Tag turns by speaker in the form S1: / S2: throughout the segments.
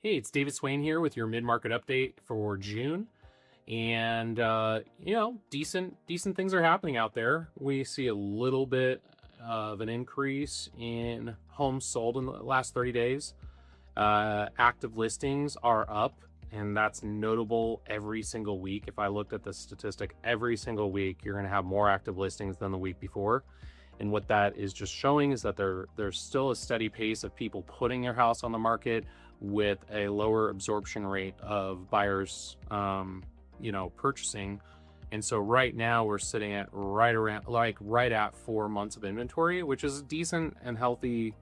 S1: Hey, it's David Swain here with your mid-market update for June. And decent things are happening out there. We see a little bit of an increase in homes sold in the last 30 days. Active listings are up, and that's notable every single week. If I looked at the statistic every single week, you're going to have more active listings than the week before. And what that is just showing is that there's still a steady pace of people putting their house on the market with a lower absorption rate of buyers, purchasing. And so right now we're sitting at right at 4 months of inventory, which is a decent and healthy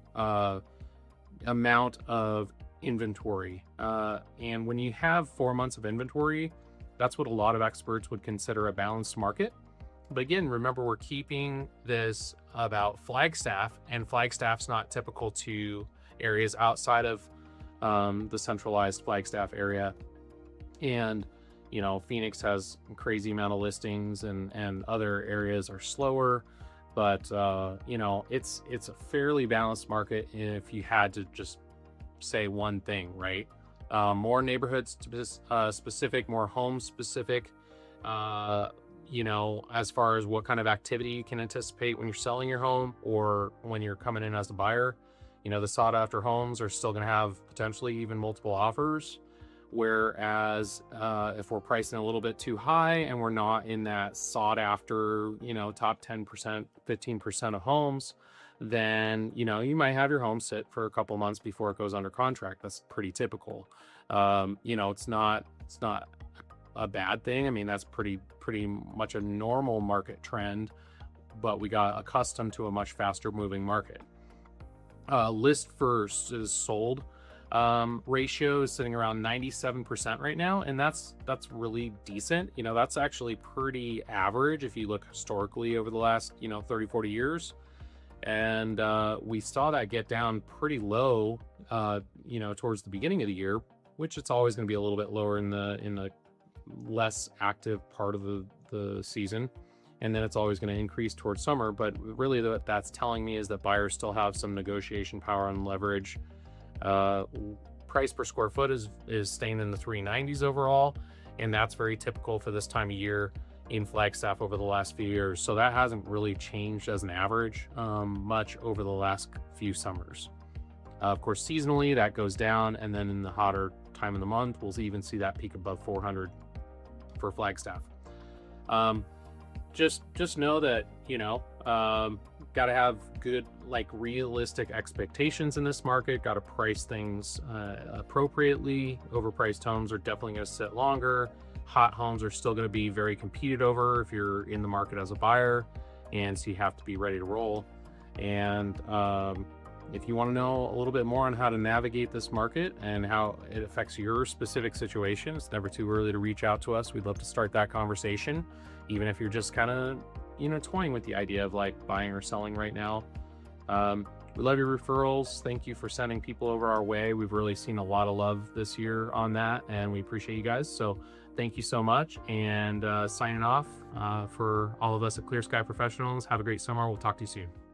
S1: amount of inventory. And when you have 4 months of inventory, that's what a lot of experts would consider a balanced market. But again, remember, we're keeping this about Flagstaff, and Flagstaff's not typical to areas outside of the centralized Flagstaff area. And, Phoenix has a crazy amount of listings, and other areas are slower. But, it's a fairly balanced market if you had to just say one thing, right? More neighborhoods specific, more home specific. As far as what kind of activity you can anticipate when you're selling your home or when you're coming in as a buyer. The sought after homes are still going to have potentially even multiple offers. Whereas if we're pricing a little bit too high and we're not in that sought after, top 10%, 15% of homes, then, you might have your home sit for a couple months before it goes under contract. That's pretty typical. It's not a bad thing. I mean, that's pretty much a normal market trend, but we got accustomed to a much faster moving market. List versus sold ratio is sitting around 97% right now, and that's really decent. That's actually pretty average if you look historically over the last 30-40 years. And we saw that get down pretty low towards the beginning of the year, which it's always going to be a little bit lower in the less active part of the season, and then it's always going to increase towards summer. But really what that's telling me is that buyers still have some negotiation power and leverage. Price per square foot is staying in the 390s overall, and that's very typical for this time of year in Flagstaff over the last few years. So that hasn't really changed as an average much over the last few summers. Of course, seasonally that goes down, and then in the hotter time of the month we'll even see that peak above 400 for Flagstaff. Just know that got to have good, realistic expectations in this market. Got to price things appropriately. Overpriced homes are definitely going to sit longer. Hot homes are still going to be very competed over if you're in the market as a buyer, and so you have to be ready to roll. And if you want to know a little bit more on how to navigate this market and how it affects your specific situation, it's never too early to reach out to us. We'd love to start that conversation, even if you're just kind of, toying with the idea of buying or selling right now. We love your referrals. Thank you for sending people over our way. We've really seen a lot of love this year on that, and we appreciate you guys. So thank you so much. And signing off for all of us at Clear Sky Professionals. Have a great summer. We'll talk to you soon.